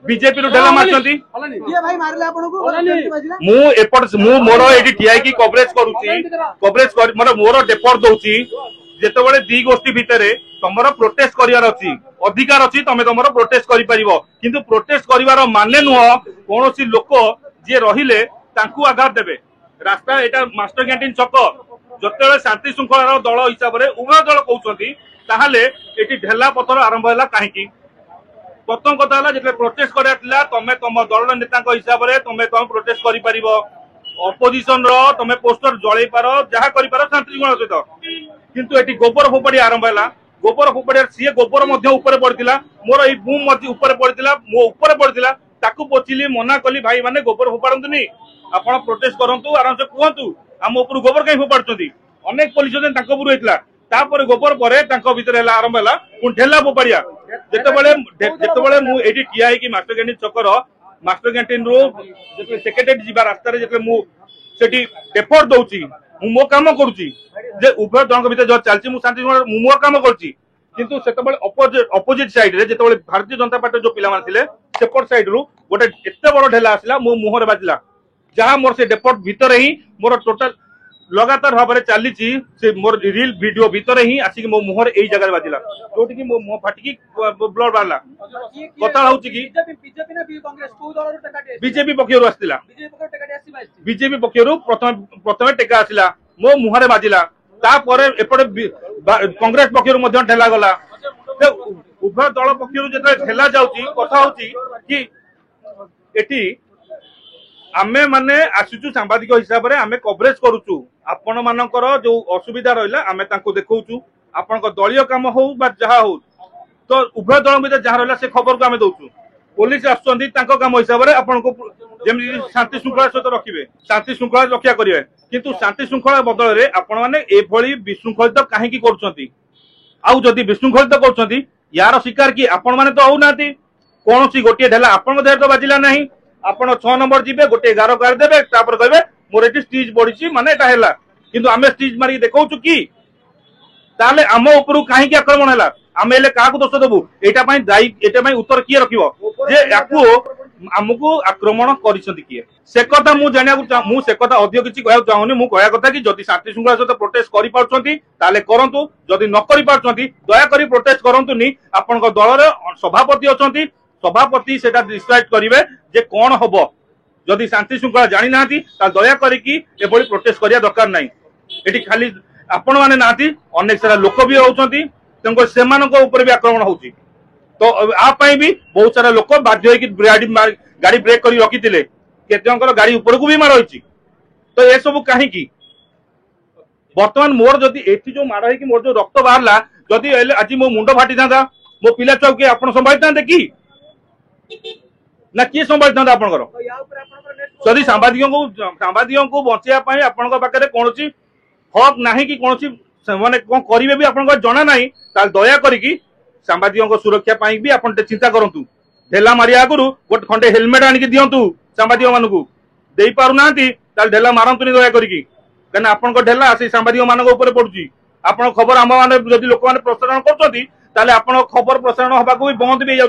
BJP ढेला मारचंती मोर ये ठिया कवरेज करुच्ची मोर डेपर दौची जिते दी गोष्ठी भितर तुम प्रोटेस्ट करार अच्छी अधिकार अच्छी तुम तुम प्रोटेस्ट कर प्रोटेस्ट कर माने नुह कौन लोक जी रहिले आघात देवे रास्ता यहाँ मास्टर कैंटीन छक जो शांति श्रृंखलार दल हिसाब से उभय दल कहते ये ढेला पथर आरंभ है कहीं प्रथम कथा जो प्रोटेस्ट कराला तुम तुम दल नेता हिसाब से तुम तुम प्रोटेस्ट कर अपोजिशन तुम पोस्टर जल पार जहाँ कर शांति श्रृंखला सहित किंतु ये गोबर फोपाड़ी आरंभ है गोबर फोपाड़ी सी गोबर पड़ता मोर ये बुम पड़ता मो ऊपर पड़ता ताकू पचिली मना कली भाई माने गोबर फोपाड़नी आप प्रोटेस्ट करूँ आराम से कहतु आम उपर गोबर कहीं फोपाड़ी अनेक पुलिस होता गोबर पर आरंभ है ढेला फोपाड़िया जिते मुझे ठिया मास्टर कैंटीन चक्कर मास्टर कैंटीन रू सेक्रेटेरिएट जी रास्तार जो पेपर दौची मो कम करुच्ची उभय दल भर जो चलती शांति मो कम कर अपोजिट साइड जो भारतीय जनता पार्टी जो पिला सेपट साइड रू गोटे एत बड़ ढेला आसला मो मुहर बाजिला जहाँ मोर से डेपट भितर ही मोर टोटाल लगातार भाव में चली मोर रिल वीडियो भितर ही आसिक मो मुहर यही जगह बाजिला जो मो मुह फाटिकी ब्लड बाहर कथा हूँ कि बीजेपी पक्षर आसला बीजेपी पक्षर प्रथम टेका आसला मो मुहर बाजिला एपटे कांग्रेस पक्षर ढेला गला उभय दल पक्षर जो ढेला जाऊँगी कथा होती आमे माने आसुचु सांबादिक हिसाब से आमे कवरेज करुचु आपण मानकर जो असुविधा रहिला आमे तांको देखौचु आपण दलीय काम हो जहाँ हो तो उभय दल मध्य जहाँ रहा से खबर को आमे दउचु पुलिस आसुचंदी तांको काम हिसाब से आपण को जेमि शांति श्रृंखला सहित रखिबे शांति श्रृंखला रक्षा करिवे किंतु शांति श्रृंखला बदल रे आपण माने एभली विशृंखलित काहेकि करछंती आउ जदि विशृंखलित करछंती यार शिकार कि आपण माने तो होउनाती कोनोसी गोटे ढेला आपण देह तो बाजिला नहीं आपण 6 नंबर जीवे गोटे 11 गार देबे तापर कहबे मोर एटी स्टीज पड़िछि माने एटा हैला किंतु आमे स्टीज मारी देखौछु कि ताले आम ऊपर काहेकि आक्रमण हैला आमे एले काहाकू दोष देबु एटा पई दायी एटा पई उत्तर किए रखिबो जे याकू हमकू आक्रमण करिसंती किए से कथा मु जानिया मु से कथा अधिक किछि कहया चाहुनी मु कहया कथा कि जदि शांति श्रृंखला सहित प्रोटेस्ट करि पारछंती ताले करंतु जदि न करि पारछंती दया करी प्रोटेस्ट करंतुनी आपन को दल रे सभापति अछंती सभापति सेटा डिसाइड करिवे जे कोन हबो जदि शांति श्रृंखला जानि नाती ता दया करिकि एभली प्रोटेस्ट करिया दरकार नाही एठी खाली आपण माने नाती अनेक सारा लोक भी होउछंती तंको सेमानको ऊपर भी आक्रमण होउची तो आ पई भी बहुत सारा लोक बाध्य होई कि गाड़ी ब्रेक करी रखिथिले केतेंकर गाड़ी ऊपर को भी मार होइची तो ए सब काहे की वर्तमान मोर जदि एठी जो मार होई कि मोर जो रक्त बाहरला जदि आज मो मुंडो फाटी थांदा मो पिला चौकी आपण संभाळि थांदे की ना किए संभाली था आपंकर जदि सांबादिकों को बचाई आपण पाखे कौन हक ना कि कौन मैंने कौन करेंगे भी आप जना ना दया करी सांबादिकों सुरक्षा भी आप चिंता करूँ ढेला मारे आगु गोटे खंडे हेलमेट आनिक दिंतु सांबादिक मानू दे पारना ढेला मारतुनि दया करी आप ढेला से सांबादिक मान पड़ुची आप खबर आम मैंने जब लोक मैंने प्रसारण कर खबर प्रसारण हवा भी बंद भी हो